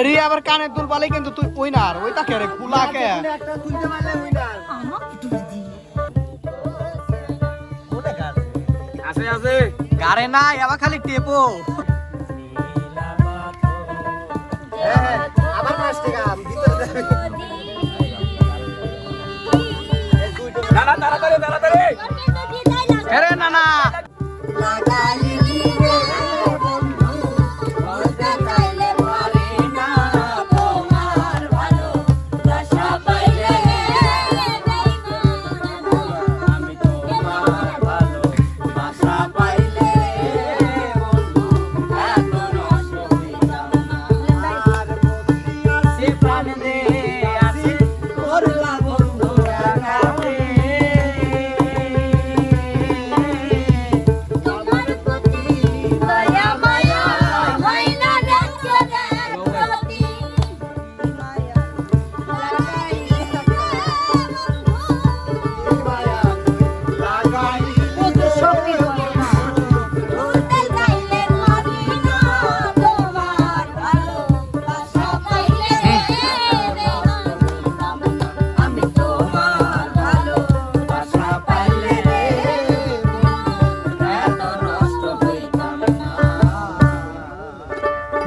রিয়া আবার কানের দুল পালে কিন্তু তুই উইনার ওই তাকে রে কুলাকে একটা তুলতে পারলে উইনার আছে আছে গারে না আবার খালি টেপো আবার 5 টাকা ভিতরে যাবে দাঁড়া তাড়াতাড়ি তাড়াতাড়ি আরে না না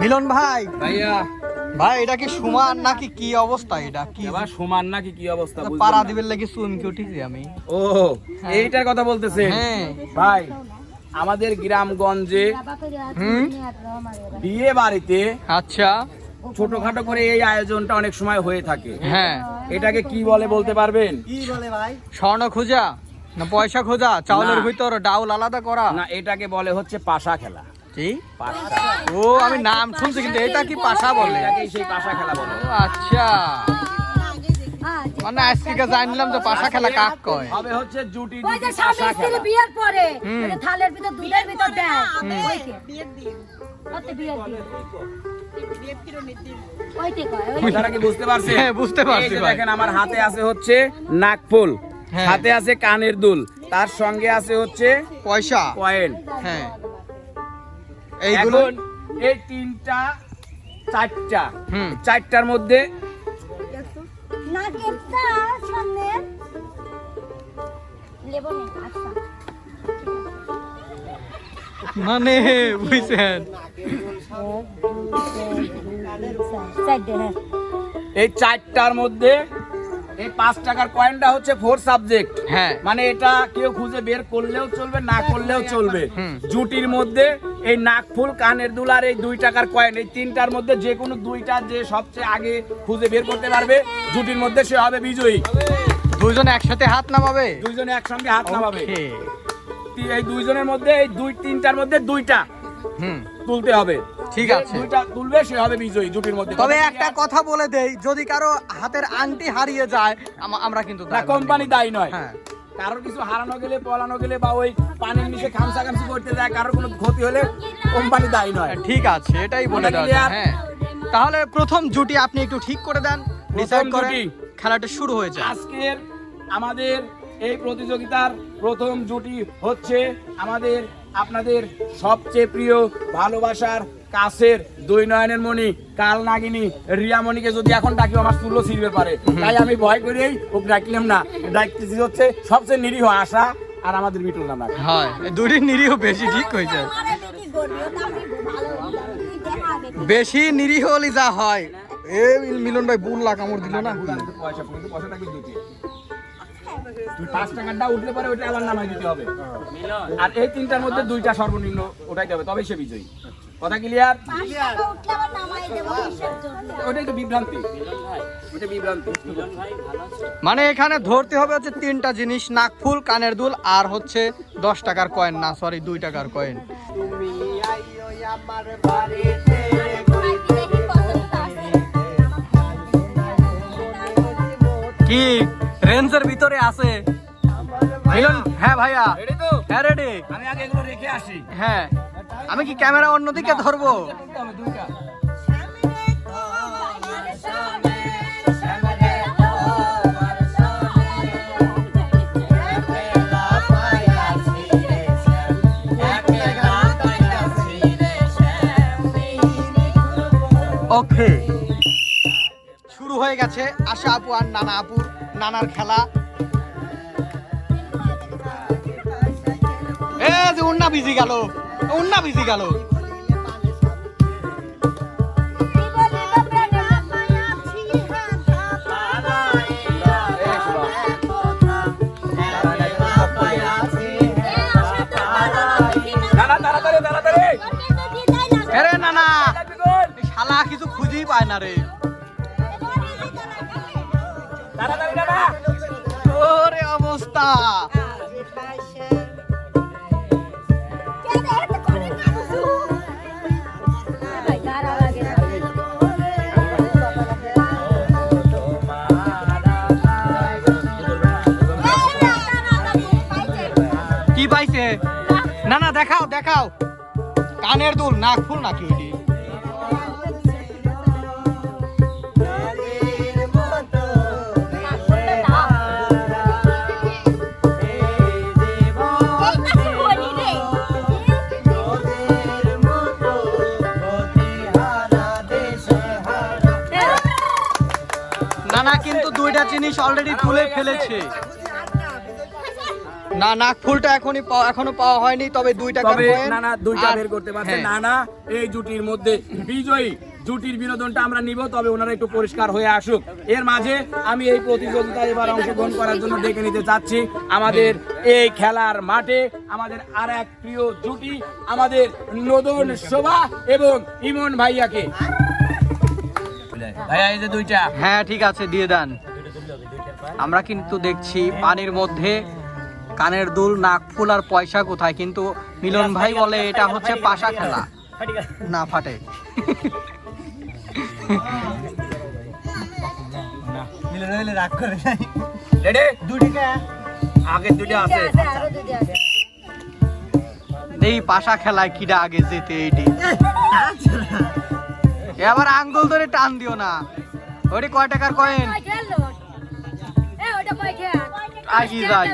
মিলন ভাই ভাইয়া ভাই এটা কি সমান নাকি কি অবস্থা এটা কি এবার সমান নাকি কি অবস্থা বুঝলাম পাড়া না। দিবের লাগি চুমকি উঠিছি আমি ও এইটার কথা বলতেছে হ্যাঁ ভাই আমাদের গ্রামগঞ্জে হুম বিয়ে বাড়িতে আচ্ছা ছোটখাটো করে এই আয়োজনটা অনেক সময় হয়ে থাকে হ্যাঁ এটাকে কি বলে বলতে পারবেন? কি বলে ভাই স্বর্ণ খোঁজা না পয়সা খোঁজা চাউলের না। ভিতর ডাউল আলাদা করা না এটাকে বলে হচ্ছে পাশা খেলা। কি পাশা ও আমি নাম শুনছি কিন্তু এটা কি পাশা বলে এটাকেই সেই পাশা খেলা বলে। ও, আচ্ছা মানে আজকে জানলাম যে পাশা খেলা কাক কয় হবে হচ্ছে জুটি ওই জুটি যে স্বামী পাশা স্ত্রী খেলা। বিয়ের পরে হুম। ওই যে থালের ভিতর দুধের ভিতর দেয় ওইকে বিয়ের দিন ওতে বিয়ের দিন ওইতে কয় ওই আপনারা কি বুঝতে পারছেন? হ্যাঁ, বুঝতে পারছি এই যে ভাই। দেখেন আমার হাতে আছে হচ্ছে নাকফুল, হ্যাঁ। হাতে আছে কানের দুল, তার সঙ্গে আছে হচ্ছে পয়সা কয়েন। হ্যাঁ এইগুলো এখন এই তিনটা চারটা হুম চারটার মধ্যে নাকেরটা সামনে লেবো না আচ্ছা মানে বুঝছেন সাইডে হ্যাঁ এই চারটার মধ্যে এই 5 টাকার কয়েনটা হচ্ছে 4 সাবজেক্ট। হ্যাঁ মানে এটা কেউ খুঁজে বের করলেও চলবে না করলেও চলবে। হুম। জুটির মধ্যে এই নাকফুল কানের দুল আর এই 2 টাকার কয়েন এই তিনটার মধ্যে যে কোনো দুইটা যে সবচেয়ে আগে খুঁজে বের করতে পারবে জুটির মধ্যে সে হবে বিজয়ী। দুইজন একসাথে হাত নামাবে দুইজনে একসঙ্গে হাত নামাবে। ওকে। এই দুইজনের মধ্যে এই তিনটার মধ্যে দুইটা হুম তুলতে হবে। ঠিক যে আছে। দুইটা তুলবে সে হবে বিজয়ী জুটির মধ্যে। তবে একটা কথা বলে দেই যদি কারো হাতের আংটি হারিয়ে যায় আমরা কিন্তু না দায়ভার কোম্পানি নিব। দায়ী নয়। হ্যাঁ কারোর কিছু হারানো গেলে পলানো গেলে বা ওই পানির নিচে খামসাখামসি করতে যায় কারোর কোনো ক্ষতি হলে কোম্পানি দায়ী নয়। ঠিক আছে এটাই বলে ওটা দেওয়া clear? যায়, হ্যাঁ তাহলে প্রথম জুটি আপনি একটু ঠিক করে দেন ডিসাইড প্রথম করেন জুটি। খেলাটা শুরু হয়ে যায় আজকের আমাদের এই প্রতিযোগিতার প্রথম জুটি হচ্ছে আমাদের আপনাদের সবচেয়ে প্রিয় ভালোবাসার কাছের দুই নয়নের মণি কাল নাগিনী রিয়ামণিকে যদি এখন ডাকি আমার চুলো ছিঁড়বে পারে, তাই আমি ভয় করেই ওকে ডাকলাম না। ডাকতেছি হচ্ছে সবচেয়ে নিরীহ আশা আর আমাদের মিটুল নাম। হয় এই দুটি নিরীহ বেশি ঠিক হয়ে যায় আমারে কি করবি ওটা আমি ভালো দেখাবে বেশি নিরীহ হলে যা হয় এ মিলন ভাই বুল্লা কামড় দিল না পয়সা কিন্তু পয়সা থাকবে দুটি। তুই 5 টাকাটা উঠলে পরে ওটা আবার নামাই দিতে হবে। আর এই তিনটার মধ্যে দুইটা সর্বনিম্ন ওঠাইতে হবে তবেই সে বিজয়ী। কথা ক্লিয়ার? 5 টাকা উঠলে আবার নামাই দেব কিসের জন্য ওটাই তো বিভ্রান্তি। ওটা বিভ্রান্তি। মানে এখানে ধরতে হবে হচ্ছে তিনটা জিনিস নাকফুল কানের দুল আর হচ্ছে 10 টাকার কয়েন না সরি 2 টাকার কয়েন তুমি আইও আমার বাড়িতে কি রেঞ্জের ভিতরে আছে মিলন হ্যাঁ ভাইয়া রেডি তো? হ্যাঁ রেডি আমি আগে এগুলো রেখে আসি। হ্যাঁ আমি কি ক্যামেরা অন্যদিকে ধরবো তুলতে হবে দুইটা। ও ওকে, শুরু হয়ে গেছে আশা আপু আর নানা আপুর নানার খেলা। এ যে উন্না ভিজি গেল, উন্না ভিজি গেল। আরে নানা, শালা কিছু খুঁজেই পায় না রে। ওরে অবস্থা, কি পাইছে? না না দেখাও দেখাও, কানের দুল, নাক ফুল নাকি ওইটি? নানা কিন্তু দুইটা জিনিস অলরেডি তুলে ফেলেছে। না, নাক ফুলটা এখনো পাওয়া হয়নি, তবে 2 টাকা নানা দুইটা বের করতে পারছে। নানা এই জুটির মধ্যে বিজয়ী জুটির বিনোদনটা আমরা নিব, তবে ওনারা একটু পরিষ্কার হয়ে আসুক। এর মাঝে আমি এই প্রতিযোগিতায় এবার অংশগ্রহণ করার জন্য ডেকে নিতে চাচ্ছি আমাদের এই খেলার মাঠে আমাদের আর এক প্রিয় জুটি, আমাদের নদন শোভা এবং ইমন ভাইয়াকে। ভাইয়া এই যে দুইটা। হ্যাঁ ঠিক আছে, দিয়ে দেন। আমরা কিন্তু দেখছি পানির মধ্যে কানের দুল, নাক ফুল আর পয়সা কোথায়, কিন্তু মিলন ভাই বলে এটা হচ্ছে পাশা খেলা, না ফাটে। রাগ করে আগে দুইটা আছে, এই পাশা খেলায় কিডা আগে যেতে, এইটি এবার আঙ্গুল ধরে টান দিও না। ওটি কয় টাকার কয়েন? আগি যাই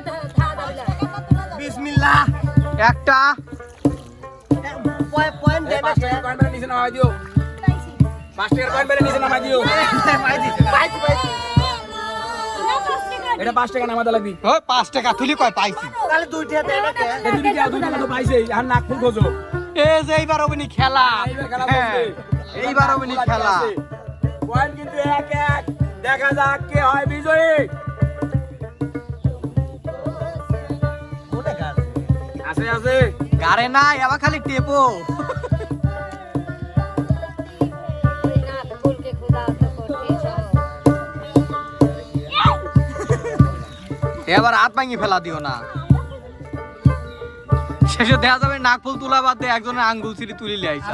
বিসমিল্লাহ। একটা পয়েন্ট দেন না। 5 টাকার কয়েন বেলে নিচে নামাই দিও, 5 টাকার কয়েন বেলে নিচে নামাই দিও। পাইছি। এটা 5 টাকা নামাতে লাগবি। ওই 5 টাকা তুলি কয় পাইছি। তাহলে 2 টাকা দেন না। এই দুই টাকা তো পাইছে, আর নাক ফুল খোঁজো। এই যে এইবার অবনি খেলা, এইবার খেলা হ্যাঁ, বলছে। এইবার অবনি খেলা। পয়েন্ট কিন্তু 1-1, দেখা যাক কে হয় বিজয়ী। আছে আছে গারে না, এবার খালি টেপো। এবার হাত ভাঙি ফেলা দিও না, শেষে দেখা যাবে নাক ফুল তুলা বাদ দিয়ে একজনের আঙ্গুল ছিঁড়ি তুলি লিয়াইছে।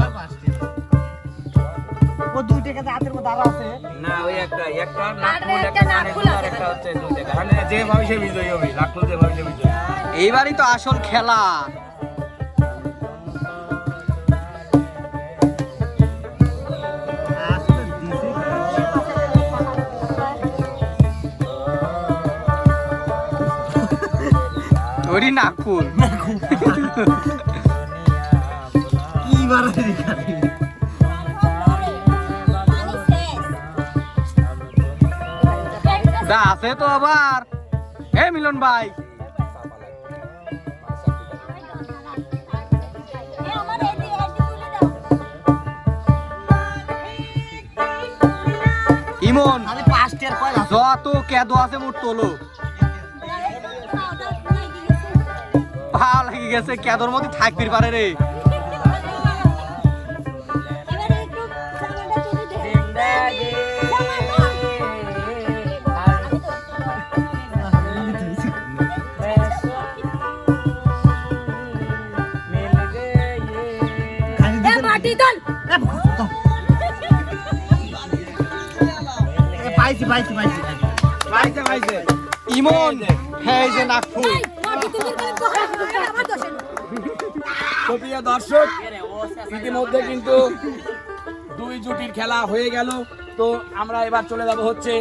ও 2 টাকা হাতের মধ্যে আরো আছে। না, ওই একটা নাক ফুল, একটা কানের দুল, আর একটা হচ্ছে 2 টাকা। মানে যে ভাবে সে বিজয়ী হবে, নাক ফুল যে ভাবে সে বিজয়ী। এইবারই তো আসল খেলা। ওরি নাক ফুল কি বারে দা আছে তো আবার। হে মিলন ভাই, ইমন খালি 5 টাকার কয়েন আছে। যত কেদো আছে মোট তোলো। ভাল লাগি গেছে, কেদর মধ্যে থাকবির পারে রে। পাইছি। ইমন, হ্যাঁ এই যে নাক ফুল। তো প্রিয় দর্শক, ইতিমধ্যে কিন্তু 2 জুটির খেলা হয়ে গেল। তো আমরা এবার চলে যাব হচ্ছে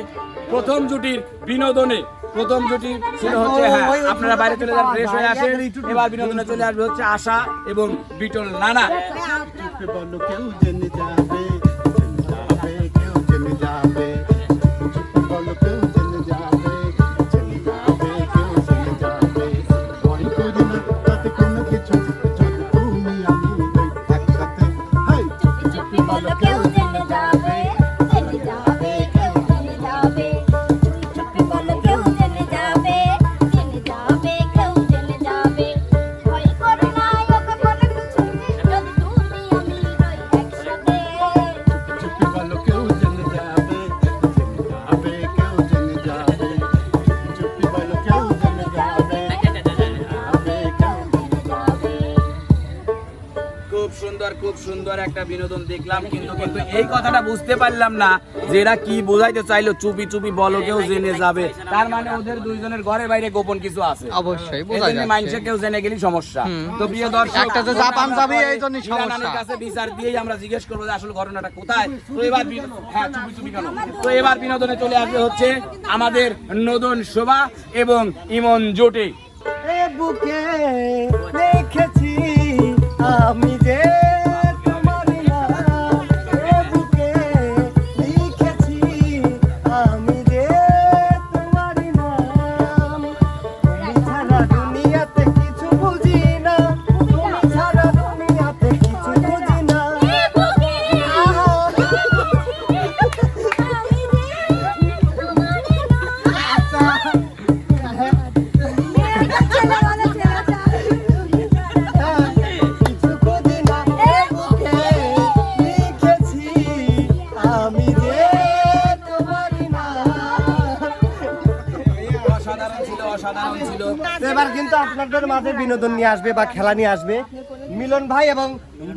প্রথম জুটির বিনোদনে। প্রথম জুটি ছিল হচ্ছে, হ্যাঁ আপনারা বাইরে চলে যান, ফ্রেশ হয়ে আসেন। এবার বিনোদনে চলে আসবে হচ্ছে আশা এবং বিটল নানা। যাবে জেনে যাবে কেউ জেনে যাবে চুপি বলো কেউ জেনে যাবে জেনে যাবে কেউ জেনে যাবে ভয় করো না ওকে বলে কিছু যদি তুমি আমি রই একসাথে চুপি বলো কেউ জেনে যাবে কেউ জেনে যাবে চুপি বলো কেউ জেনে যাবে কেউ জেনে যাবে। খুব সুন্দর একটা বিনোদন দেখলাম, কিন্তু এই কথাটা বুঝতে পারলাম না যে এরা কি বোঝাইতে চাইলো চুপি চুপি বলো কেউ জেনে যাবে। তার মানে ওদের দুইজনের ঘরে বাইরে গোপন কিছু আছে, অবশ্যই বোঝা এজন্য যাচ্ছে। মানুষে কেউ জেনে গেলি সমস্যা। তো প্রিয় দর্শক, একটা যে জাপান যাবে এই জন্যই সমস্যা। মিলানের কাছে বিচার দিয়েই আমরা জিজ্ঞেস করবো যে আসলে ঘটনাটা কোথায়। তো এবার হ্যাঁ চুপি চুপি কেন। তো এবার বিনোদনে চলে আসবে হচ্ছে আমাদের নদন শোভা এবং ইমন জোটে। এ বুকে দেখেছি আমি যে তোমার নাম, এ বুকে লিখেছি আমি যে তোমার নাম। তুমি ছাড়া দুনিয়াতে কিছু বুঝি না, তুমি ছাড়া দুনিয়াতে কিছু বুঝি না। এ বুকে আহা, আচ্ছা, কিছু বুঝি না, এ বুকে লিখেছি আমি যে তোমার নাম। অসাধারণ ছিল, অসাধারণ ছিল। এবার কিন্তু আপনাদের মাঝে বিনোদন নিয়ে আসবে বা খেলা নিয়ে আসবে মিলন ভাই এবং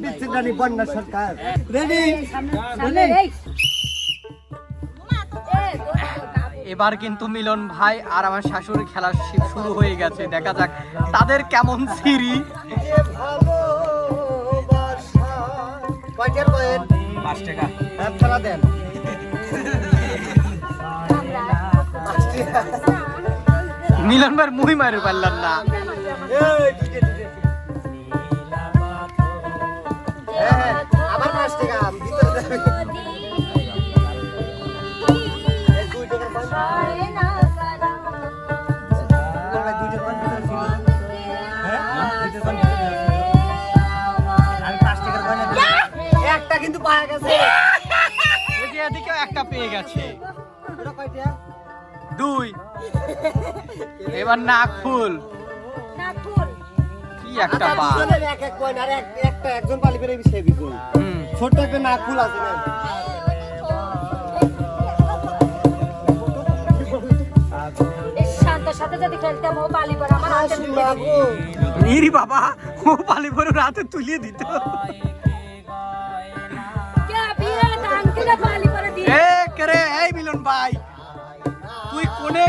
বিচিত্র রানী বন্যা সরকার। রেডি? এবার কিন্তু মিলন ভাই আর আমার শাশুড়ির খেলা শুরু হয়ে গেছে। দেখা যাক তাদের কেমন সিঁড়ি। এ ভালোবাসা। কয়টার কয়েন? 5 টাকা। হ্যাঁ, খেলা দেন। মিলন ভাইয়ের মুহি মারি পারলাম না। এই, দিতে, দিতে। হ্যাঁ, আবার 5 টাকা ভিতরে দেবে। এই 2 টাকার কয়েন। ভাই, 2 টাকার কয়েন ভিতরে ছিল। হ্যাঁ, 2 টাকার কয়েন ভিতরে ছিল। আমি 5 টাকার কয়েন একটা কিন্তু পাওয়া গেছে। এদিকেও একটা পেয়ে গেছে। এটা কয়টা? 2। এবার নাক ফুল। কি একটা বা। দুজনের এক এক কয়েন আর একটা একজন পালি পেরে সে বিপুল। ছোট্ট একটা নাক ফুল আছে না? শান্তর সাথে যদি খেলতাম ও পালি পর আমার হাতে হাসি লাগো। নিরি বাবা ও পালি ভরে রাতে তুলিয়ে দিত। কে বিয়ে আঙ্কেলে পালি পরে দিয়ে এ করে এই মিলন ভাই, তুই কোনে,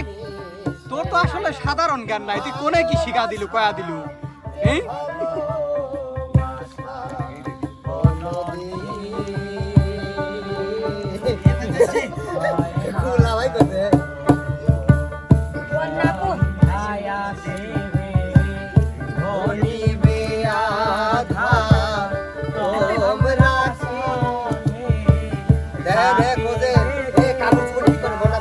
তোর তো আসলে সাধারণ জ্ঞান নাই, তুই কোনে কি শিখা দিলু কয়া দিলু? এই ফুলা ভাই করছে। বন্যাপু ধনিবে আধার তোমরা কি দেখো যে এ কাগজ পড়ি করে বলা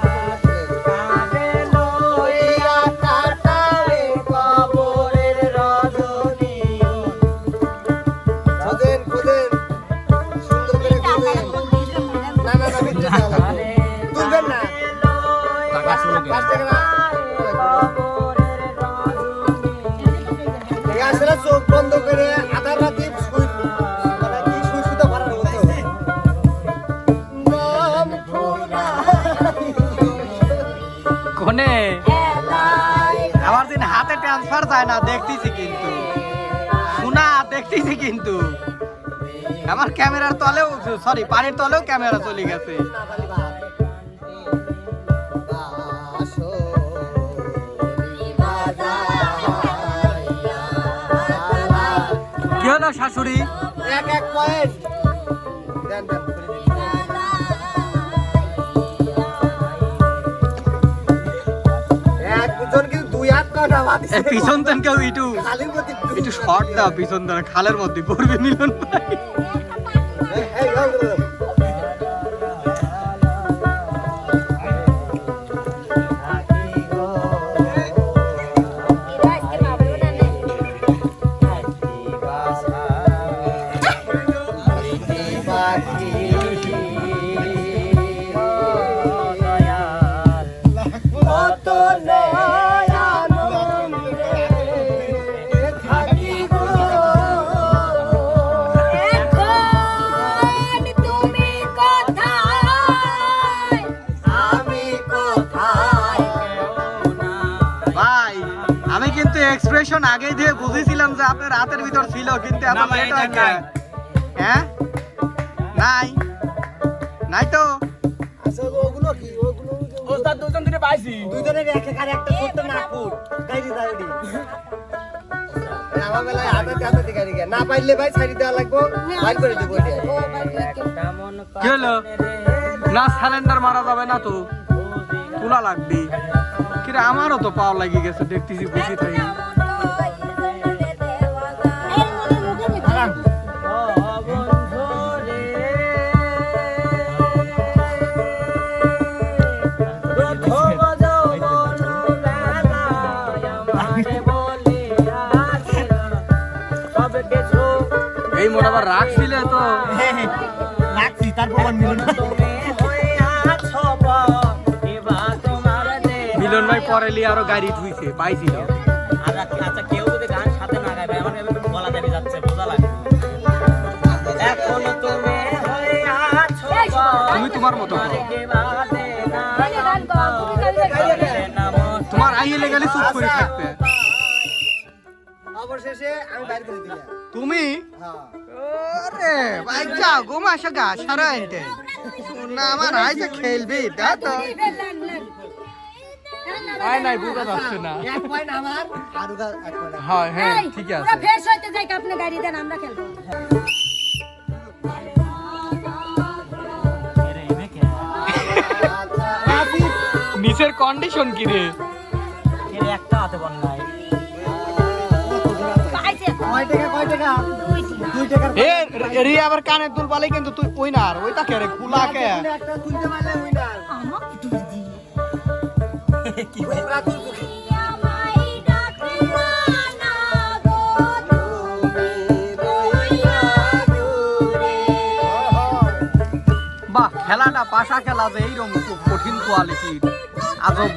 লইয়া কাটাবে কবরের রজনী। খোঁজেন খোঁজেন সুন্দর করে খোঁজেন। না না না মিথ্যে লাগবে তুলবেন না। 5 টাকা না। এই আসলে চোখ বন্ধ করে আধার রাতে শুই মানে কি শুই শুতে পারার মতো। নাম কোনে আমার দিন হাতে ট্রান্সফার যায় না, দেখতেছি কিন্তু শোনা দেখতেছি কিন্তু আমার ক্যামেরার তলেও, সরি পানির তলেও ক্যামেরা চলে গেছে। কি হলো শাশুড়ি? এক এক পয়েন্ট দেন দেন করে দিন। একজন কিন্তু 2 হাত কাটা বাদিছে। এই পিছন তেন কেউ একটু খালির মধ্যে একটু শর্ট দাও, পিছন দাও, খালের মধ্যে পড়বে মিলন ভাই। এই এক্সপ্রেশন আগে দিয়ে বুঝেছিলাম যে আপনার রাতের ভিতর ছিল, কিন্তু এত না ভাই, লেট এটা হয় নাই। হ্যাঁ নাই নাই তো ওগুলো কি ওগুলো ওস্তাদ দুজন দিনে পাইছি। দুইজনের এক এক আর একটা ছোট্ট নাকুর গাড়ি দাঁড়ি আমার বেলায় হাতে গাড়ি না পাইলে ভাই ছাড়ি দেওয়া লাগবো বাইর করে দেবো এটা কি হলো না সিলিন্ডার মারা যাবে না তো তোলা লাগবে কিরে আমারও তো পাওয়া লাগি গেছে দেখতেছি বুঝি তাই এই মোট আবার রাখছিলে তো রাখছি তার প্রমাণ মিলন মিলন ভাই পরে লিয়ে আরো গাড়ি ধুইছে পাইছিল আচ্ছা কেউ যদি গান সাথে না গায় আমার গলা দেবে যাচ্ছে বোঝা লাগে এখনো তুমি তুমি তোমার মতো করো তোমার আইয়ে লেগালে চুপ করে থাকবে অবশেষে আমি বাইর করে দিলাম তুমি হ্যাঁ আরে ভাই যাও ঘুমাসা গা সারা এনতে না আমার আইছে খেলবি দা তো আয় নাই বুঝা যাচ্ছে না এক পয়েন্ট আমার আর ওটা এক পয়েন্ট হ্যাঁ হ্যাঁ ঠিক আছে ফ্রেশ হইতে যাই আপনি গাড়ি দেন আমরা খেলবো নিচের কন্ডিশন কি রে এর একটা হাতে বল নাই পাইছে কয় টাকা 2 টাকার এ রি আবার কানে দুল পালে কিন্তু তুই উইনার ওইটা কে রে কুলা কে একটা খুলতে পারলে উইনার আমাকে তুই দি কি ওরা তুই আমায় ডাকলা না গো তুমি দূরে বাহ খেলাটা পাশা খেলা যে এইরকম খুব কঠিন কোয়ালিটির আজব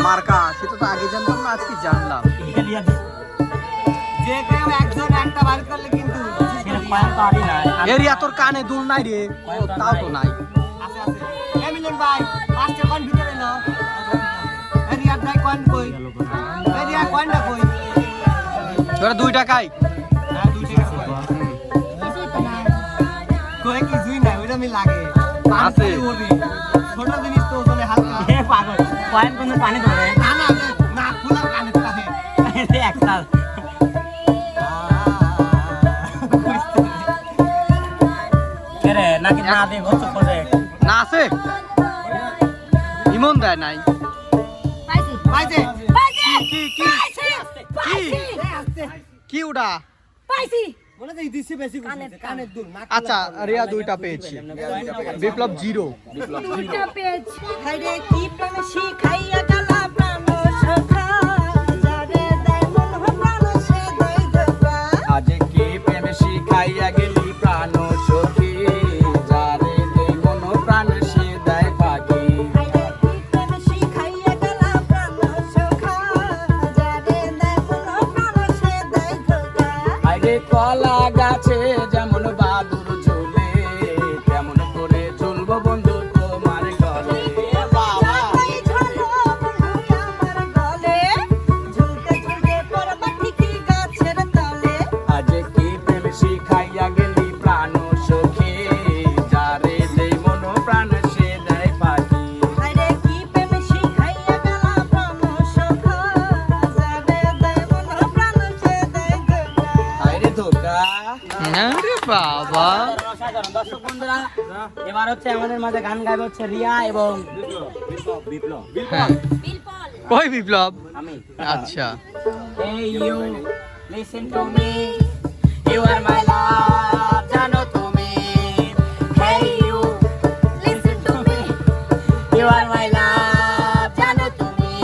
মার্কা সেটা তো আগে জানতাম না আজকে জানলাম যে কেউ একজন একটা বার করলে কিন্তু সেটা পয়েন্ট তো আরই নাই এরিয়া তোর কানে দুল নাই রে ও তাও তো নাই আছে আছে এ মিলন ভাই পাঁচটা কোন ভিতরে নাও এরিয়া ভাই কোন কই এরিয়া কোনটা কই তোরা 2 টাকাই হ্যাঁ 2 টাকা কই কি জুই না ওইটা আমি লাগে আছে। ছোট জিনিস তো ওখানে হালকা এ পাগল পয়েন্ট কোন পানি ধরে না না না ফুলা কানে থাকে একটা কেরে নাকি না দে গছ খোঁজে না আছে ইমন দেয় নাই পাইছি পাইছে পাইছি কি কি পাইছি কি উড়া পাইছি বলে দেই দিছি বেশি কানের দুল নাক আচ্ছা রিয়া 2টা পেয়েছি বিপ্লব 0 দুইটা পেজ হাইরে কি প্রেম শিখাইয়া গেলা প্রাণ সখা যারে দেয় মন প্রাণ সে দেয় ধোকা আজ কি প্রেম শিখাইয়া গেলি প্রাণ সখী যারে দেই মন প্রাণ সে দেয় পাখি হাইরে কি প্রেম শিখাইয়া গেলা প্রাণ সখা যারে দেয় মন প্রাণ সে দেয় ধোকা আগে কলা গাছে যেমন বাদুর ঝুলে তেমন করে ঝুলবো বন্ধু তোমার গলে যাই ঝুলো বন্ধু আমার গলে ঝুলতে ঝুলতে পড়বা ঠিকই গাছের তলে আজ কি প্রেম শিখাইয়া গেলি প্রাণ সখী যারে দেই মন প্রাণ সে দেয় পাখি হাইরে কি প্রেম শিখাইয়া গেলা প্রাণ সখা যারে দেয় মন প্রাণ সে দেয় ধোকা আরে ধোকা আরে বাবা দর্শক বন্ধুরা এবার হচ্ছে আমাদের মাঝে গান গাইবে হচ্ছে রিয়া এবং বিপ্লব হ্যাঁ বিলপল কই বিপ্লব আমি আচ্ছা Hey you, listen to me. You are my love, জানো তুমি. Hey you, listen to me you are my love, জানো তুমি.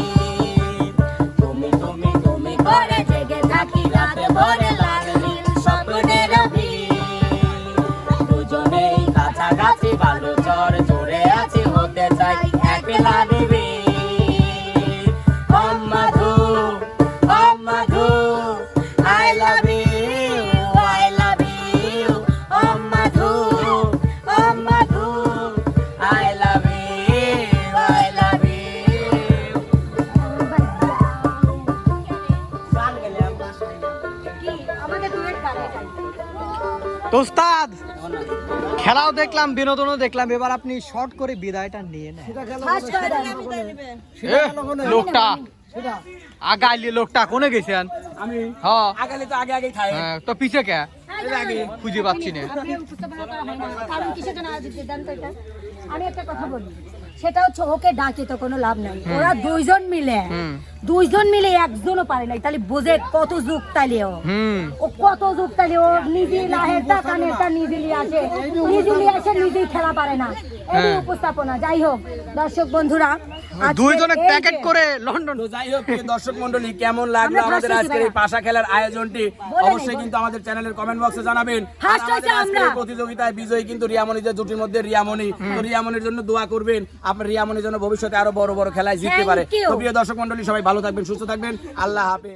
তুমি ঘরে জেগে থাকি রাত ভরে লাল নীল স্বপ্নের ভিড় দুজনেই কাছাকাছি ভালো চর জোরে আছি হতে চাই একলা দিবি মধু মধু I love you Madhu Madhu I love you তো ওস্তাদ খেলাও দেখলাম বিনোদনও দেখলাম, এবার আপনি শর্ট করে বিদায়টা নিয়ে নেন। ফার্স্ট করে দেন। লোকটা আগাইলে লোকটা কোনে গেছেন? আমি হ্যাঁ আগালে তো আগে খাই। হ্যাঁ, তো পিছে কে খুঁজে পাচ্ছি না। আপনি উপস্থাপনা করা হয় না। কারণ কিসের জন্য আয়োজিত দেন তো এটা? আমি একটা কথা বলি, সেটা হচ্ছে ওকে ডাকে তো কোনো লাভ নাই। ওরা দুইজন মিলে একজনও পারে নাই, তাহলে বোঝে কত যুগ তাইলে ও কত যুগ তাইলে ও নিজে লাহেরটা কানেরটা নিজেই আসে, নিজেই খেলা পারে না। এই উপস্থাপনা। যাই হোক দর্শক বন্ধুরা, আজকে দুইজনে এই প্যাকেট যে- করে লন্ডন। তো যাই হোক প্রিয় দর্শক মন্ডলী, কেমন লাগলো আমরা আমাদের first আজকের এই হয়েছি পাশা খেলার আয়োজনটি? বলে অবশ্যই নেই, কিন্তু আমাদের চ্যানেলের কমেন্ট বক্সে জানাবেন। আর First আমাদের হয়েছি আজকের এই আমরা। প্রতিযোগিতায় বিজয়ী কিন্তু রিয়ামণিদের জুটির মধ্যে রিয়ামণি। তো রিয়ামণির জন্য দোয়া করবেন, আপনার রিয়ামণির জন্য ভবিষ্যতে আরো বড় বড় খেলায় জিততে Thank পারে। you. তো প্রিয় দর্শক মন্ডলী, সবাই ভালো থাকবেন, সুস্থ থাকবেন, আল্লাহ হাফেজ।